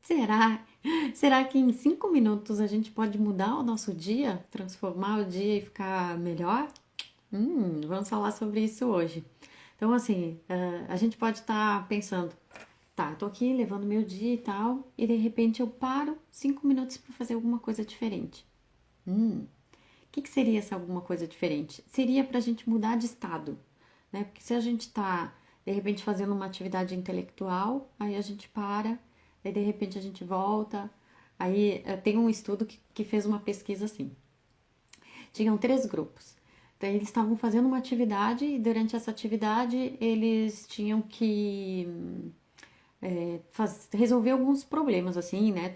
Será? Será que em 5 minutos a gente pode mudar o nosso dia? Transformar o dia e ficar melhor? Vamos falar sobre isso hoje. Então, assim, a gente pode estar pensando, tá, eu tô aqui levando meu dia e tal, e de repente eu paro 5 minutos para fazer alguma coisa diferente. O que seria essa alguma coisa diferente? Seria para a gente mudar de estado, né? Porque se a gente está, de repente, fazendo uma atividade intelectual, aí a gente para, aí de repente a gente volta. Aí tem um estudo que fez uma pesquisa assim. Tinham 3 grupos. Daí eles estavam fazendo uma atividade e durante essa atividade eles tinham que resolver alguns problemas, assim, né?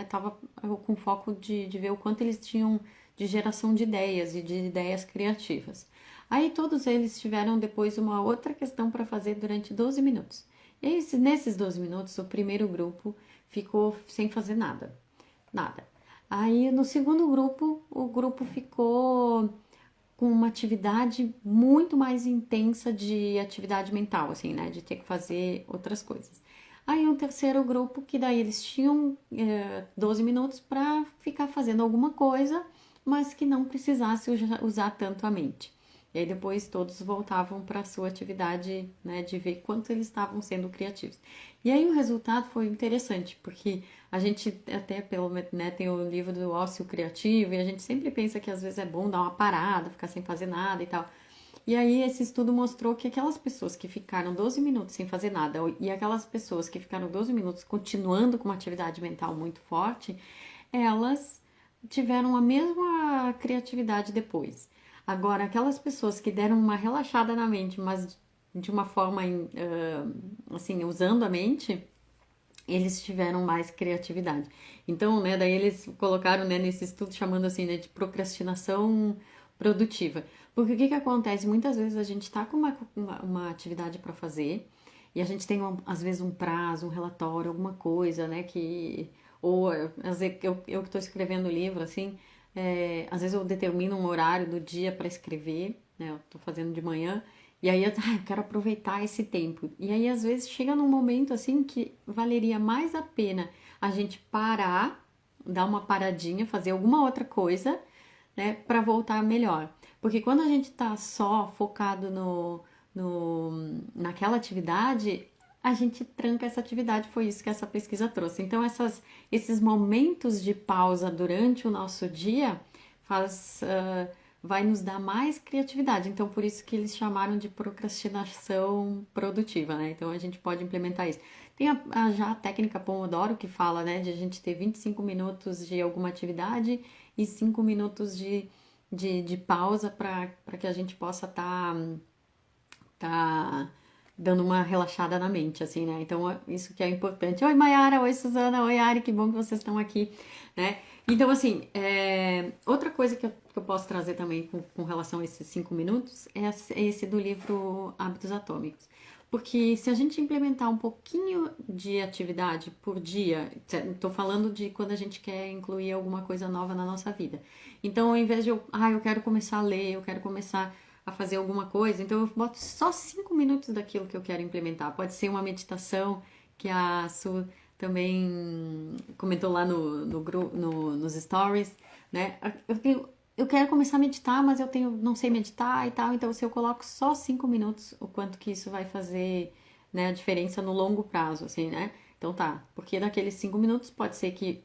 Tava com foco de ver o quanto eles tinham de geração de ideias e de ideias criativas. Aí todos eles tiveram depois uma outra questão para fazer durante 12 minutos. E aí, nesses 12 minutos, o primeiro grupo ficou sem fazer nada. Nada. Aí no segundo grupo, o grupo ficou com uma atividade muito mais intensa de atividade mental, assim, né? De ter que fazer outras coisas. Aí um terceiro grupo que daí eles tinham 12 minutos para ficar fazendo alguma coisa, mas que não precisasse usar tanto a mente. E aí depois todos voltavam para a sua atividade, né, de ver quanto eles estavam sendo criativos. E aí o resultado foi interessante, porque a gente até né, tem o livro do ócio criativo e a gente sempre pensa que às vezes é bom dar uma parada, ficar sem fazer nada e tal. E aí esse estudo mostrou que aquelas pessoas que ficaram 12 minutos sem fazer nada e aquelas pessoas que ficaram 12 minutos continuando com uma atividade mental muito forte, elas tiveram a mesma criatividade depois. Agora, aquelas pessoas que deram uma relaxada na mente, mas de uma forma assim, usando a mente, eles tiveram mais criatividade. Então, né, daí eles colocaram, né, nesse estudo chamando assim, né, de procrastinação produtiva. Porque o que que acontece? Muitas vezes a gente está com uma atividade para fazer e a gente tem, às vezes, um prazo, um relatório, alguma coisa, né, que... Ou, às vezes, eu que estou escrevendo o livro, assim, às vezes eu determino um horário do dia para escrever, né, eu estou fazendo de manhã, e aí eu quero aproveitar esse tempo. E aí às vezes chega num momento assim que valeria mais a pena a gente parar, dar uma paradinha, fazer alguma outra coisa, né, para voltar melhor. Porque quando a gente tá só focado naquela atividade, a gente tranca essa atividade, foi isso que essa pesquisa trouxe. Então, esses momentos de pausa durante o nosso dia vai nos dar mais criatividade. Então, por isso que eles chamaram de procrastinação produtiva, né? Então, a gente pode implementar isso. Tem já a técnica Pomodoro que fala, né, de a gente ter 25 minutos de alguma atividade e 5 minutos de pausa para que a gente possa tá dando uma relaxada na mente, assim, né? Então, isso que é importante. Oi, Mayara, oi, Suzana, oi, Ari, que bom que vocês estão aqui, né? Então, assim, outra coisa que eu posso trazer também com relação a esses 5 minutos é esse do livro Hábitos Atômicos. Porque se a gente implementar um pouquinho de atividade por dia, estou falando de quando a gente quer incluir alguma coisa nova na nossa vida. Então, ao invés de eu quero começar a ler, eu quero começar a fazer alguma coisa, então eu boto só 5 minutos daquilo que eu quero implementar. Pode ser uma meditação, que a Su também comentou lá nos stories, né? Eu quero começar a meditar, mas não sei meditar e tal, então se eu coloco só 5 minutos, o quanto que isso vai fazer, né, a diferença no longo prazo, assim, né? Então tá, porque naqueles 5 minutos pode ser que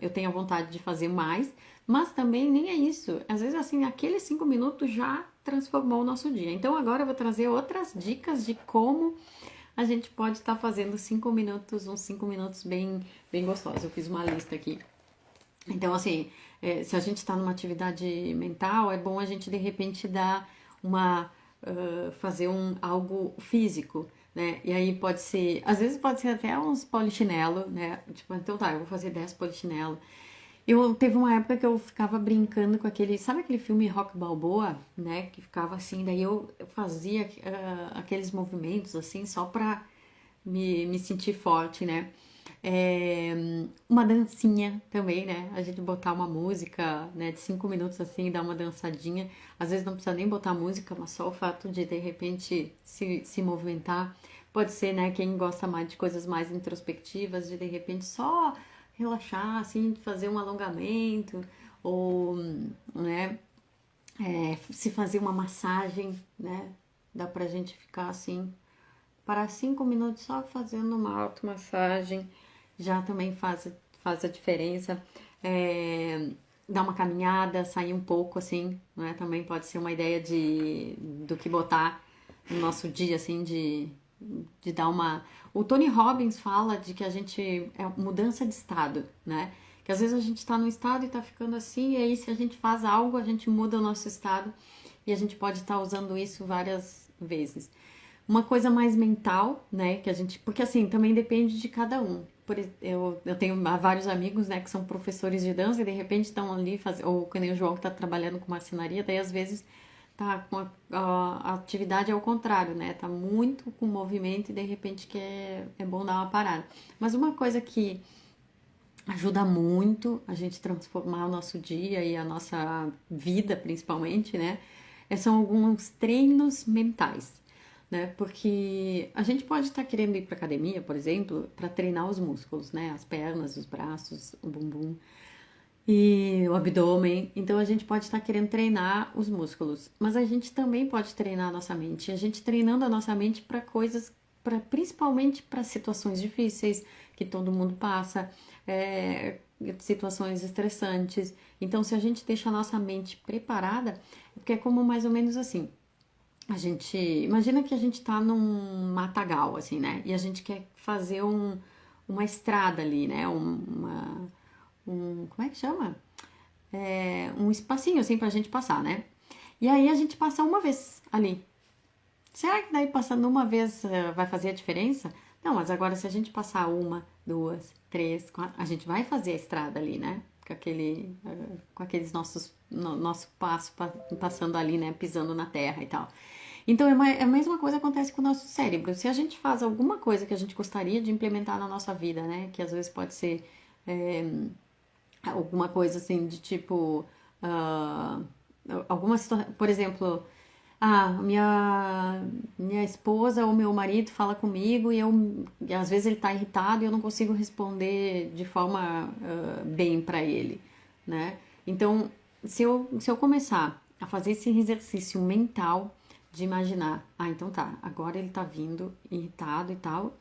eu tenha vontade de fazer mais, mas também nem é isso. Às vezes, assim, aqueles 5 minutos já transformou o nosso dia. Então agora eu vou trazer outras dicas de como a gente pode estar fazendo 5 minutos, uns 5 minutos bem, bem gostosos. Eu fiz uma lista aqui. Então, assim, se a gente está numa atividade mental, é bom a gente de repente dar fazer algo físico, né? E aí pode ser, às vezes pode ser até uns polichinelo, né? Tipo, então tá, eu vou fazer 10 polichinelo. Teve uma época que eu ficava brincando com sabe aquele filme Rock Balboa, né? Que ficava assim, daí eu fazia aqueles movimentos assim, só pra me sentir forte, né? É, uma dancinha também, né? A gente botar uma música, né, de 5 minutos assim, dar uma dançadinha. Às vezes não precisa nem botar música, mas só o fato de repente se movimentar Pode ser, né, quem gosta mais de coisas mais introspectivas, de repente só relaxar, assim, fazer um alongamento, ou, né, se fazer uma massagem, né, dá pra gente ficar assim, para 5 minutos só fazendo uma automassagem, já também faz a diferença. Dar uma caminhada, sair um pouco, assim, né, também pode ser uma ideia do que botar no nosso dia, assim, de dar uma... O Tony Robbins fala de que a gente... é mudança de estado, né? Que às vezes a gente tá num estado e tá ficando assim, e aí se a gente faz algo, a gente muda o nosso estado e a gente pode estar usando isso várias vezes. Uma coisa mais mental, né? Que a gente... Porque assim, também depende de cada um. Eu tenho vários amigos, né, que são professores de dança e de repente estão ali fazendo... Ou que nem o João que tá trabalhando com marcenaria, daí às vezes tá com a atividade é o contrário, né? Tá muito com movimento e de repente que é bom dar uma parada. Mas uma coisa que ajuda muito a gente transformar o nosso dia e a nossa vida, principalmente, né? São alguns treinos mentais, né? Porque a gente pode estar querendo ir para academia, por exemplo, para treinar os músculos, né? As pernas, os braços, o bumbum e o abdômen. Então a gente pode estar querendo treinar os músculos, mas a gente também pode treinar a nossa mente. A gente treinando a nossa mente para coisas, principalmente para situações difíceis que todo mundo passa, situações estressantes. Então, se a gente deixa a nossa mente preparada, porque é como mais ou menos assim. A gente imagina que a gente tá num matagal, assim, né? E a gente quer fazer uma estrada ali, né? Como é que chama? Um espacinho assim pra gente passar, né? E aí a gente passa uma vez ali. Será que daí passando uma vez vai fazer a diferença? Não, mas agora se a gente passar uma, duas, três, quatro, a gente vai fazer a estrada ali, né? Com aqueles nosso passo passando ali, né? Pisando na terra e tal. Então é a mesma coisa que acontece com o nosso cérebro. Se a gente faz alguma coisa que a gente gostaria de implementar na nossa vida, né? Que às vezes pode ser alguma coisa assim de tipo alguma situação, por exemplo, minha esposa ou meu marido fala comigo e às vezes ele tá irritado e eu não consigo responder de forma bem para ele, né? Então, se eu começar a fazer esse exercício mental de imaginar, então tá, agora ele tá vindo irritado e tal,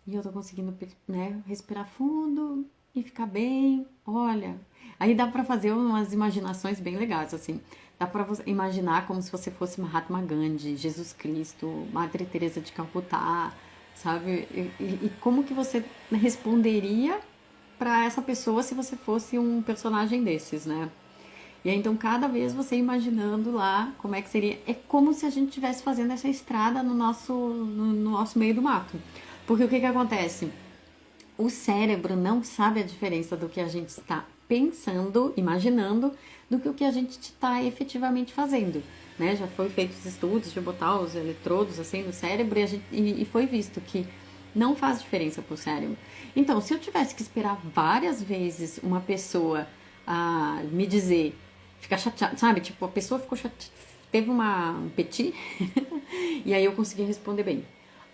e eu tô conseguindo, né, respirar fundo e ficar bem. Olha, aí dá pra fazer umas imaginações bem legais, assim. Dá pra você imaginar como se você fosse Mahatma Gandhi, Jesus Cristo, Madre Teresa de Calcutá, sabe? E como que você responderia pra essa pessoa se você fosse um personagem desses, né? E aí, então, cada vez você imaginando lá como é que seria. É como se a gente estivesse fazendo essa estrada no nosso meio do mato. Porque o que acontece? O cérebro não sabe a diferença do que a gente está pensando, imaginando, do que o que a gente está efetivamente fazendo. Né? Já foi feitos estudos de botar os eletrodos assim no cérebro e foi visto que não faz diferença para o cérebro. Então, se eu tivesse que esperar várias vezes uma pessoa me dizer, ficar chateada, sabe? Tipo, a pessoa ficou chateada, teve um petit, e aí eu consegui responder bem.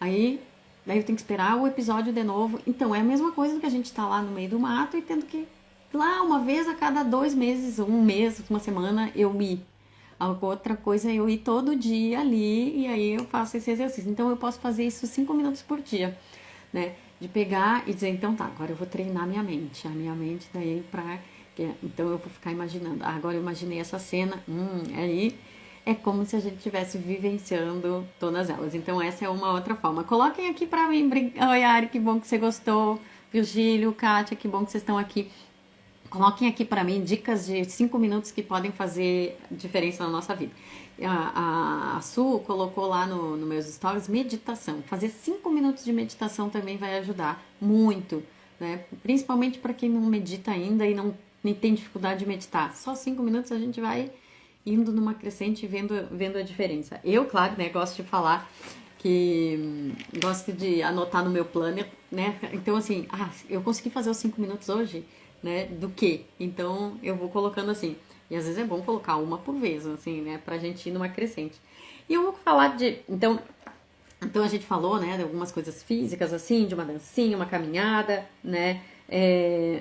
Daí eu tenho que esperar o episódio de novo. Então, é a mesma coisa do que a gente tá lá no meio do mato e tendo que, lá, uma vez a cada 2 meses, um mês, uma semana, eu ir. A outra coisa é eu ir todo dia ali e aí eu faço esse exercício. Então, eu posso fazer isso 5 minutos por dia, né? De pegar e dizer, então tá, agora eu vou treinar minha mente. A minha mente daí então eu vou ficar imaginando. Agora eu imaginei essa cena, aí é como se a gente estivesse vivenciando todas elas. Então essa é uma outra forma. Coloquem aqui pra mim. Oi, Ari, que bom que você gostou. Virgílio, Kátia, que bom que vocês estão aqui. Coloquem aqui pra mim dicas de 5 minutos que podem fazer diferença na nossa vida. A Su colocou lá no meus stories meditação. Fazer 5 minutos de meditação também vai ajudar muito, né? Principalmente para quem não medita ainda e não tem dificuldade de meditar. Só 5 minutos a gente vai indo numa crescente e vendo a diferença. Eu, claro, né, gosto de falar que gosto de anotar no meu planner, né? Então, assim, eu consegui fazer os 5 minutos hoje, né? Do quê? Então, eu vou colocando assim. E às vezes é bom colocar uma por vez, assim, né? Pra gente ir numa crescente. E eu vou falar então, Então a gente falou, né, de algumas coisas físicas, assim, de uma dancinha, uma caminhada, né,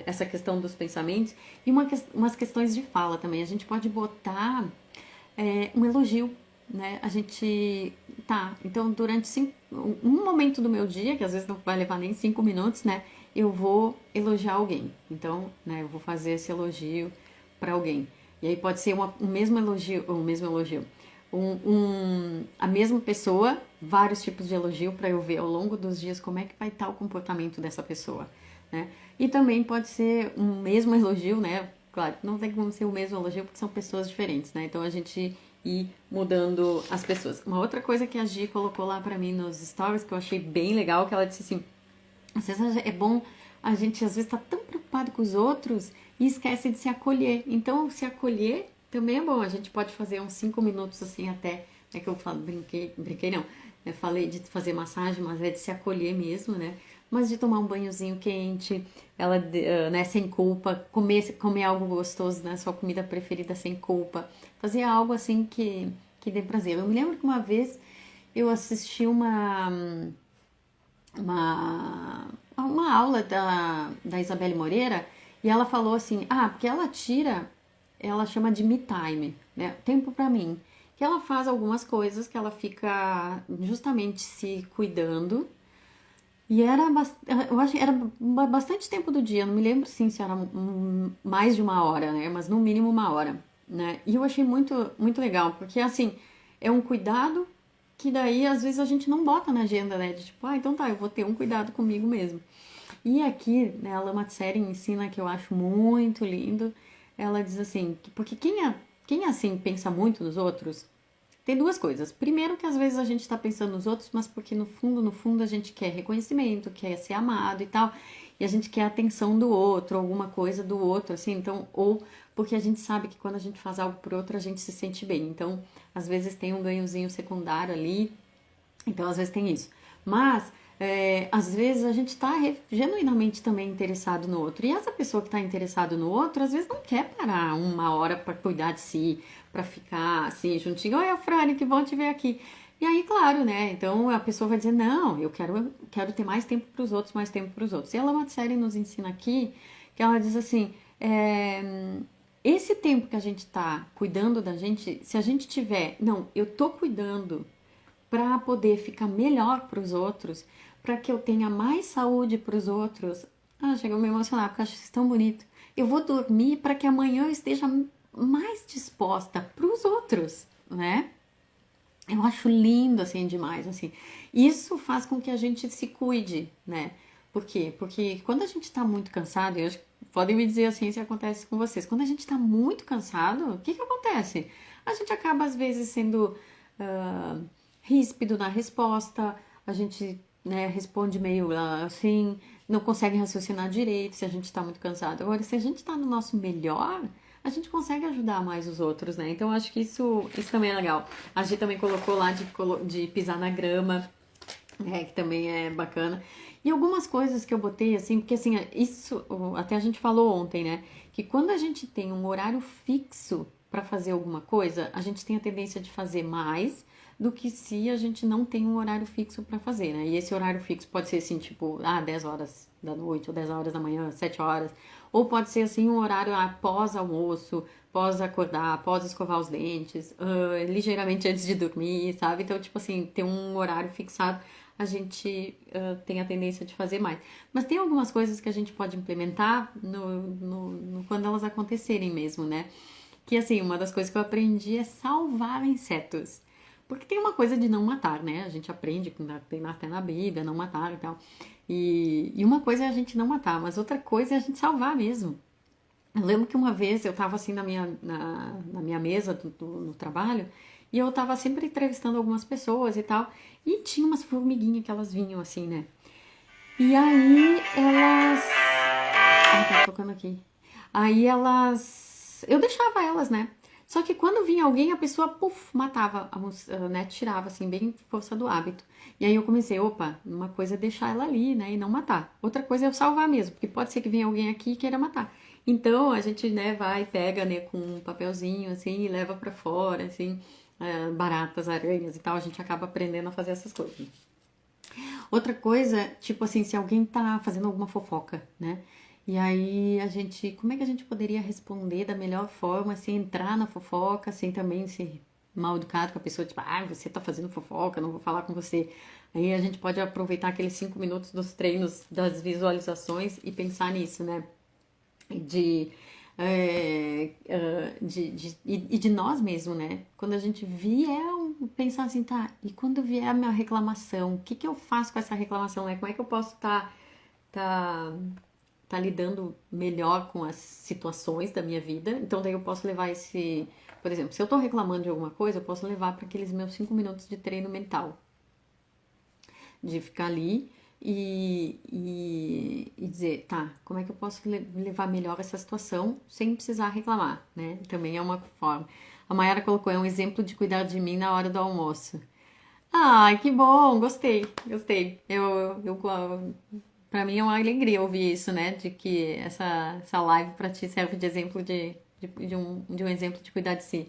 essa questão dos pensamentos e umas questões de fala também. A gente pode botar um elogio, né? A gente então durante um momento do meu dia, que às vezes não vai levar nem 5 minutos, né? Eu vou elogiar alguém. Então, né, eu vou fazer esse elogio para alguém. E aí pode ser um mesmo elogio, a mesma pessoa, vários tipos de elogio para eu ver ao longo dos dias como é que vai estar o comportamento dessa pessoa, né? E também pode ser um mesmo elogio, né? Claro, não tem como ser o mesmo elogio porque são pessoas diferentes, né? Então a gente ir mudando as pessoas. Uma outra coisa que a Gi colocou lá pra mim nos stories que eu achei bem legal, que ela disse assim: às vezes é bom, a gente às vezes tá tão preocupado com os outros e esquece de se acolher. Então, se acolher também é bom. A gente pode fazer uns 5 minutos assim até, é que eu falo, brinquei não, né? Falei de fazer massagem, mas é de se acolher mesmo, né? Mas de tomar um banhozinho quente, né, sem culpa, comer algo gostoso, né, sua comida preferida sem culpa, fazer algo assim que dê prazer. Eu me lembro que uma vez eu assisti uma aula da Isabelle Moreira e ela falou assim, porque ela chama de me time, né, tempo pra mim, que ela faz algumas coisas que ela fica justamente se cuidando. E eu acho que era bastante tempo do dia, não me lembro sim se era mais de uma hora, né? Mas no mínimo uma hora, né? E eu achei muito, muito legal, porque assim, é um cuidado que daí às vezes a gente não bota na agenda, né? De tipo, então tá, eu vou ter um cuidado comigo mesmo. E aqui, né, a Lama Tsering ensina que eu acho muito lindo. Ela diz assim, porque quem assim pensa muito nos outros, tem duas coisas. Primeiro que às vezes a gente está pensando nos outros, mas porque no fundo a gente quer reconhecimento, quer ser amado e tal, e a gente quer a atenção do outro, alguma coisa do outro, assim, então, ou porque a gente sabe que quando a gente faz algo por outro, a gente se sente bem. Então, às vezes tem um ganhozinho secundário ali, então às vezes tem isso. Mas às vezes a gente está genuinamente também interessado no outro. E essa pessoa que está interessado no outro, às vezes não quer parar uma hora para cuidar de si, para ficar assim, juntinho. Oi, Frane, que bom te ver aqui. E aí, claro, né? Então a pessoa vai dizer: não, eu quero ter mais tempo para os outros, mais tempo para os outros. E ela, uma série, nos ensina aqui que ela diz assim: esse tempo que a gente está cuidando da gente, se a gente tiver, não, eu tô cuidando para poder ficar melhor para os outros, para que eu tenha mais saúde para os outros. Chegou a me emocionar porque eu acho isso tão bonito. Eu vou dormir para que amanhã eu esteja mais disposta para os outros, né? Eu acho lindo assim demais, assim. Isso faz com que a gente se cuide, né? Por quê? Porque quando a gente está muito cansado, e podem me dizer assim se acontece com vocês, quando a gente está muito cansado, o que acontece? A gente acaba às vezes sendo ríspido na resposta, a gente, né, responde meio assim, não consegue raciocinar direito se a gente está muito cansado. Agora, se a gente está no nosso melhor, a gente consegue ajudar mais os outros, né? Então, acho que isso também é legal. A gente também colocou lá de pisar na grama, que também é bacana. E algumas coisas que eu botei, assim, porque assim, isso até a gente falou ontem, né? Que quando a gente tem um horário fixo para fazer alguma coisa, a gente tem a tendência de fazer mais do que se a gente não tem um horário fixo para fazer, né? E esse horário fixo pode ser assim, tipo, 10 horas da noite, ou 10 horas da manhã, 7 horas, ou pode ser assim um horário após almoço, pós acordar, após escovar os dentes, ligeiramente antes de dormir, sabe? Então, tipo assim, ter um horário fixado, a gente tem a tendência de fazer mais. Mas tem algumas coisas que a gente pode implementar quando elas acontecerem mesmo, né? Que assim, uma das coisas que eu aprendi é salvar insetos. Porque tem uma coisa de não matar, né? A gente aprende, tem até na Bíblia, não matar e tal. E uma coisa é a gente não matar, mas outra coisa é a gente salvar mesmo. Eu lembro que uma vez eu tava assim na minha mesa no trabalho e eu tava sempre entrevistando algumas pessoas e tal. E tinha umas formiguinhas que elas vinham assim, né? E aí elas. Tá tocando aqui. Aí elas. Eu deixava elas, né? Só que quando vinha alguém, a pessoa, matava, né? Tirava, assim, bem força do hábito. E aí eu comecei, opa, uma coisa é deixar ela ali, né? E não matar. Outra coisa é eu salvar mesmo, porque pode ser que venha alguém aqui e queira matar. Então a gente, né, vai, pega, né, com um papelzinho, assim, e leva pra fora, assim, baratas, aranhas e tal. A gente acaba aprendendo a fazer essas coisas. Outra coisa, tipo assim, se alguém tá fazendo alguma fofoca, né? E aí como é que a gente poderia responder da melhor forma, sem entrar na fofoca, sem também ser mal educado com a pessoa, tipo, você tá fazendo fofoca, não vou falar com você. Aí a gente pode aproveitar aqueles 5 minutos dos treinos das visualizações e pensar nisso, né? de, e de nós mesmos, né? Quando a gente vier pensar assim, tá, e quando vier a minha reclamação, o que que eu faço com essa reclamação, né? Como é que eu posso tá, tá lidando melhor com as situações da minha vida? Então daí eu posso levar por exemplo, se eu tô reclamando de alguma coisa, eu posso levar para aqueles meus 5 minutos de treino mental, de ficar ali e dizer, tá, como é que eu posso levar melhor essa situação sem precisar reclamar, né? Também é uma forma. A Mayara colocou, é um exemplo de cuidar de mim na hora do almoço. Ai, que bom, gostei, gostei. Pra mim é uma alegria ouvir isso, né? De que essa live pra ti serve de exemplo de um exemplo de cuidar de si.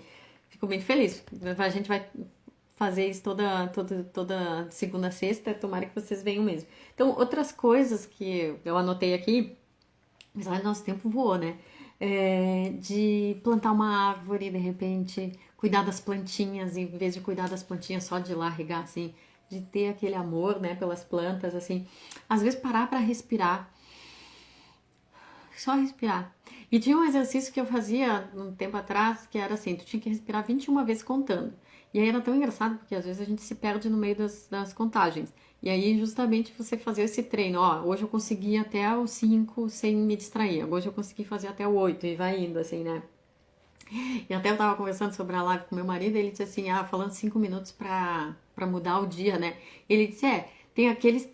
Fico muito feliz. A gente vai fazer isso toda segunda a sexta, tomara que vocês venham mesmo. Então, outras coisas que eu anotei aqui, mas olha, nosso tempo voou, né? De plantar uma árvore, de repente, cuidar das plantinhas, em vez de cuidar das plantinhas só de ir lá regar, assim, de ter aquele amor, né, pelas plantas, assim. Às vezes parar para respirar, só respirar. E tinha um exercício que eu fazia um tempo atrás, que era assim, tu tinha que respirar 21 vezes contando. E aí era tão engraçado, porque às vezes a gente se perde no meio das contagens. E aí justamente você fazer esse treino, ó, hoje eu consegui até o 5 sem me distrair, hoje eu consegui fazer até o 8 e vai indo assim, né? E até eu tava conversando sobre a live com meu marido, ele disse assim, falando 5 minutos pra mudar o dia, né? Ele disse, tem aqueles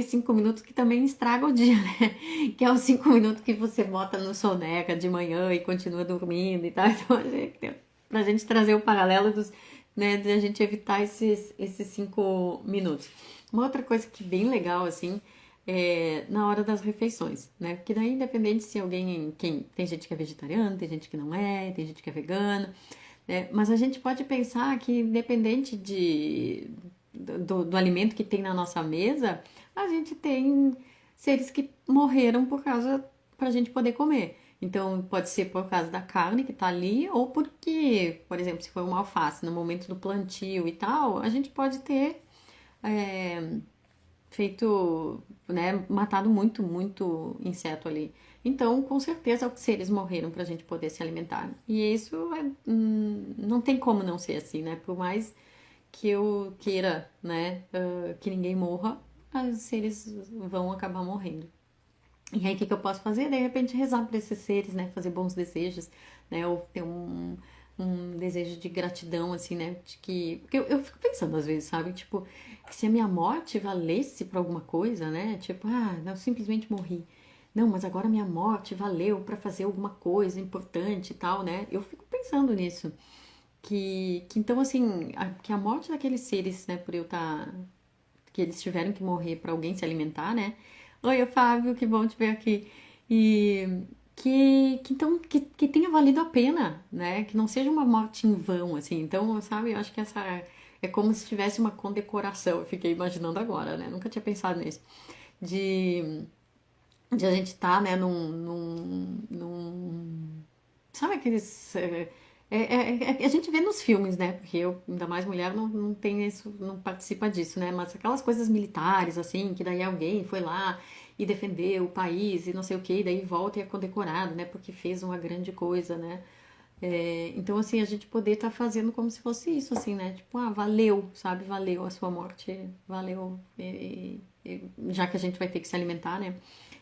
5 minutos que também estragam o dia, né? Que é os 5 minutos que você bota no soneca de manhã e continua dormindo e tal. Então, pra gente trazer o paralelo né, de a gente evitar esses 5 minutos. Uma outra coisa que é bem legal, assim, na hora das refeições, né? Porque daí, independente se tem gente que é vegetariano, tem gente que não é, tem gente que é vegano, né? Mas a gente pode pensar que, independente do alimento que tem na nossa mesa, a gente tem seres que morreram pra gente poder comer. Então, pode ser por causa da carne que tá ali, ou porque, por exemplo, se for uma alface, no momento do plantio e tal, a gente pode ter é, feito, né, matado muito, muito inseto ali. Então, com certeza, os seres morreram para a gente poder se alimentar. E isso não tem como não ser assim, né? Por mais que eu queira, né, que ninguém morra, os seres vão acabar morrendo. E aí, o que eu posso fazer? De repente, rezar para esses seres, né? Fazer bons desejos, né? Ou ter um desejo de gratidão, assim, né? Porque eu fico pensando às vezes, sabe? Tipo, se a minha morte valesse para alguma coisa, né? Tipo, eu simplesmente morri. Não, mas agora minha morte valeu para fazer alguma coisa importante e tal, né? Eu fico pensando nisso. Que então, assim, que a morte daqueles seres, né? Por eu estar que eles tiveram que morrer para alguém se alimentar, né? Oi, Fábio, que bom te ver aqui. E então que tenha valido a pena, né? Que não seja uma morte em vão, assim. Então, sabe, eu acho que essa é como se tivesse uma condecoração. Eu fiquei imaginando agora, né? Nunca tinha pensado nisso. De, de a gente estar, né, sabe aqueles a gente vê nos filmes, né? Porque eu, ainda mais mulher, não tem isso, não participa disso, né? Mas aquelas coisas militares, assim, que daí alguém foi lá e defendeu o país e não sei o quê, e daí volta e é condecorado, né? Porque fez uma grande coisa, né? Então, assim, a gente poder estar fazendo como se fosse isso, assim, né? Tipo, valeu, sabe? Valeu a sua morte, valeu. Já que a gente vai ter que se alimentar, né?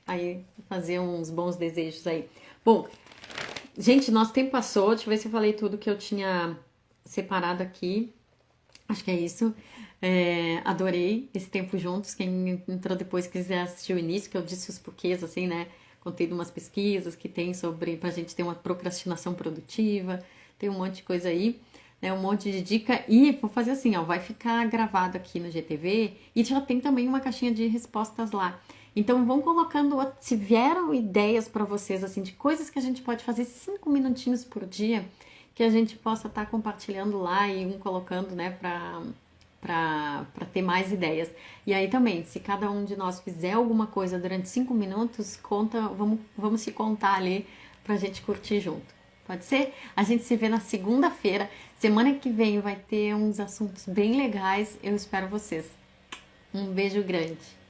Aí, fazer uns bons desejos aí. Bom, gente, nosso tempo passou. Deixa eu ver se eu falei tudo que eu tinha separado aqui. Acho que é isso. Adorei esse tempo juntos. Quem entrou depois quiser assistir o início, que eu disse os porquês, assim, né? Contei de umas pesquisas que tem pra gente ter uma procrastinação produtiva. Tem um monte de coisa aí, né? Um monte de dica. E vou fazer assim, ó, vai ficar gravado aqui no GTV e já tem também uma caixinha de respostas lá. Então vão colocando, se vieram ideias para vocês, assim, de coisas que a gente pode fazer 5 minutinhos por dia, que a gente possa estar compartilhando lá e colocando, né, para ter mais ideias. E aí também, se cada um de nós fizer alguma coisa durante 5 minutos, vamos se contar ali pra gente curtir junto. Pode ser? A gente se vê na segunda-feira. Semana que vem vai ter uns assuntos bem legais. Eu espero vocês. Um beijo grande.